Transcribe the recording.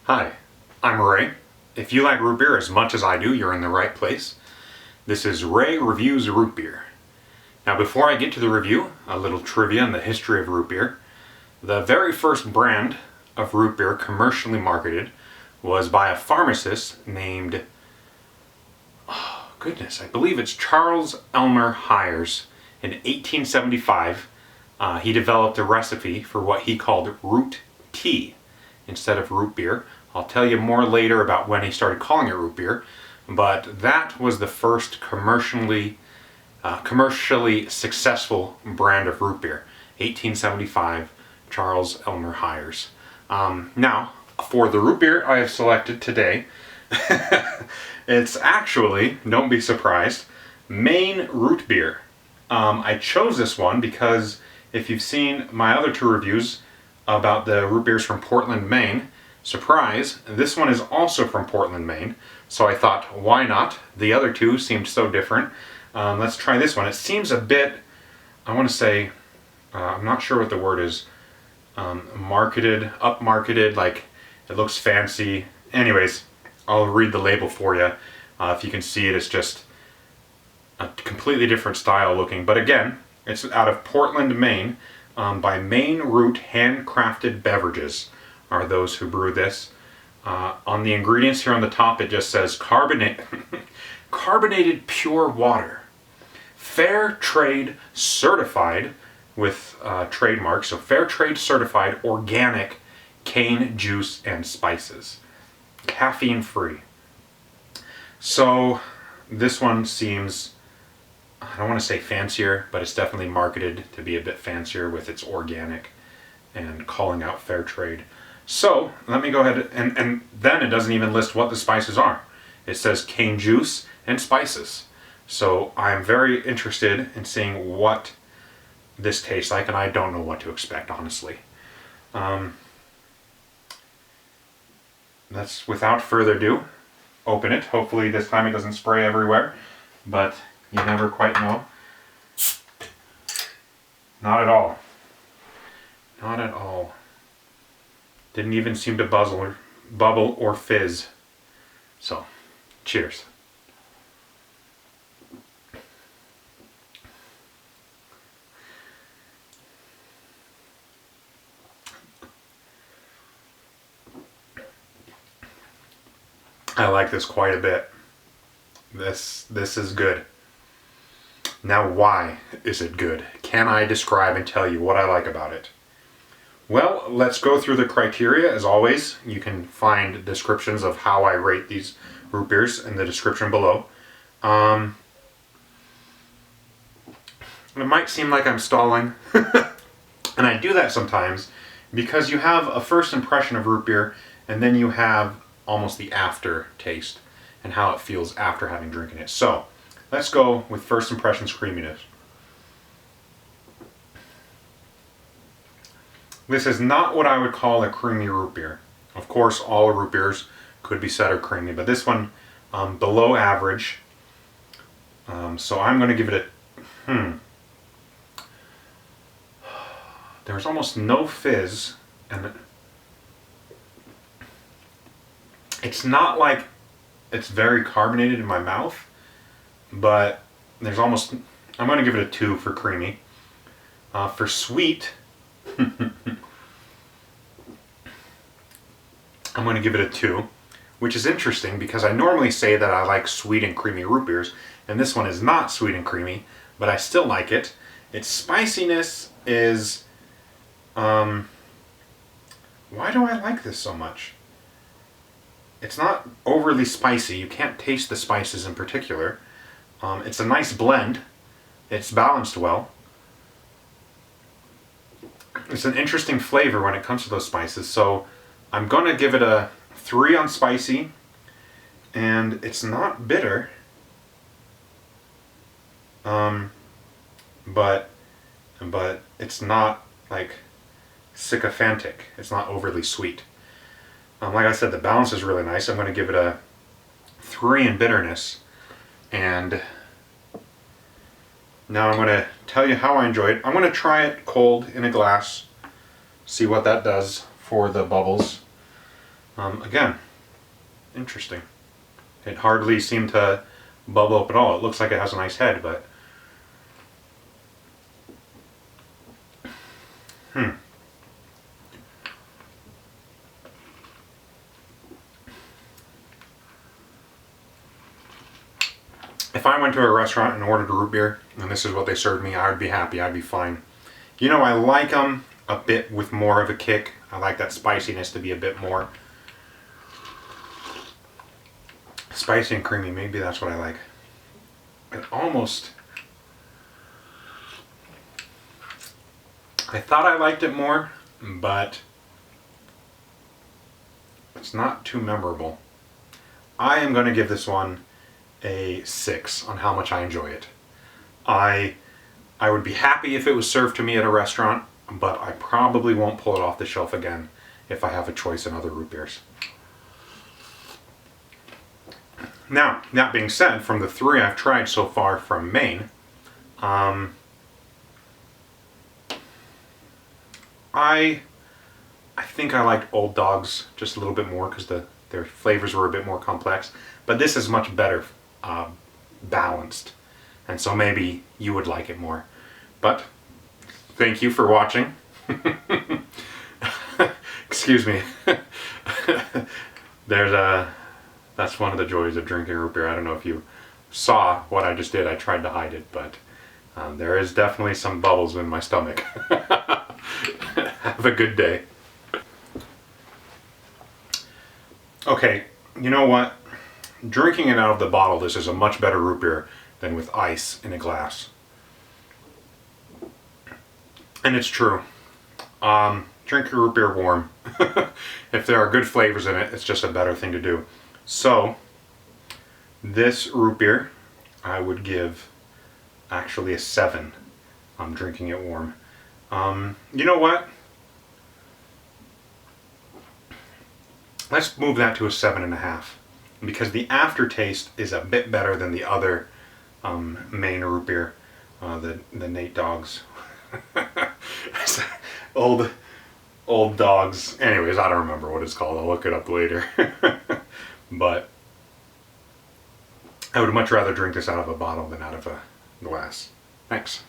Hi, I'm Ray. If you like root beer as much as I do, you're in the right place. This is Ray Reviews Root Beer. Now before I get to the review, a little trivia on the history of root beer. The very first brand of root beer commercially marketed was by a pharmacist named, I believe it's Charles Elmer Hyers. In 1875, he developed a recipe for what he called root tea instead of root beer. I'll tell you more later about when he started calling it root beer, but that was the first commercially successful brand of root beer. 1875, Charles Elmer Hyers. Now, for the root beer I have selected today, it's actually, don't be surprised, Maine root beer. I chose this one because if you've seen my other two reviews about the root beers from Portland, Maine, surprise, this one is also from Portland, Maine. So I thought, why not? The other two seemed so different. Let's try this one. It seems a bit, I want to say, I'm not sure what the word is, upmarketed, like it looks fancy. Anyways, I'll read the label for you. If you can see it, it's just a completely different style looking. But again, it's out of Portland, Maine, by Maine Root Handcrafted Beverages are those who brew this. On the ingredients here on the top, it just says carbonated pure water, fair trade certified with trademark, so fair trade certified organic cane juice and spices, caffeine free. So this one seems, I don't want to say fancier, but it's definitely marketed to be a bit fancier with its organic and calling out fair trade. So let me go ahead and then it doesn't even list what the spices are. It says cane juice and spices. So I'm very interested in seeing what this tastes like, and I don't know what to expect, honestly. Let's, without further ado, open it. Hopefully this time it doesn't spray everywhere, but you never quite know. Not at all. Not at all. Didn't even seem to bubble or fizz. So, cheers. I like this quite a bit. This is good. Now, why is it good? Can I describe and tell you what I like about it? Well, let's go through the criteria. As always, you can find descriptions of how I rate these root beers in the description below. It might seem like I'm stalling, and I do that sometimes because you have a first impression of root beer and then you have almost the aftertaste and how it feels after having drinking it. So, let's go with first impressions creaminess. This is not what I would call a creamy root beer. Of course, all root beers could be said are creamy, but this one, below average. So I'm going to give it a, There's almost no fizz, and it's not like it's very carbonated in my mouth, but there's almost, I'm going to give it a 2 for creamy. For sweet, I'm going to give it a 2, which is interesting because I normally say that I like sweet and creamy root beers, and this one is not sweet and creamy, but I still like it. Its spiciness is, why do I like this so much? It's not overly spicy. You can't taste the spices in particular. It's a nice blend. It's balanced well. It's an interesting flavor when it comes to those spices, so I'm going to give it a 3 on spicy, and it's not bitter, but it's not like sycophantic. It's not overly sweet. Like I said, the balance is really nice. I'm going to give it a 3 in bitterness, and now I'm going to tell you how I enjoy it. I'm going to try it cold in a glass, see what that does for the bubbles. Again, interesting. It hardly seemed to bubble up at all. It looks like it has a nice head, but if I went to a restaurant and ordered a root beer, and this is what they served me, I would be happy. I'd be fine. You know, I like them a bit with more of a kick. I like that spiciness to be a bit more spicy and creamy. Maybe that's what I like. It almost... I thought I liked it more, but it's not too memorable. I am going to give this one a 6 on how much I enjoy it. I would be happy if it was served to me at a restaurant, but I probably won't pull it off the shelf again if I have a choice in other root beers. Now, that being said, from the 3 I've tried so far from Maine, I think I liked Old Dog's just a little bit more because their flavors were a bit more complex. But this is much better balanced, and so maybe you would like it more. But thank you for watching. Excuse me. That's one of the joys of drinking root beer. I don't know if you saw what I just did. I tried to hide it, but there is definitely some bubbles in my stomach. Have a good day. Okay, you know what? Drinking it out of the bottle, this is a much better root beer than with ice in a glass. And it's true. Drink your root beer warm. If there are good flavors in it, it's just a better thing to do. So, this root beer, I would give actually a 7. I'm drinking it warm. You know what? Let's move that to a 7.5. Because the aftertaste is a bit better than the other Maine root beer, the Nate Dogs. old dogs. Anyways, I don't remember what it's called. I'll look it up later. But I would much rather drink this out of a bottle than out of a glass. Thanks.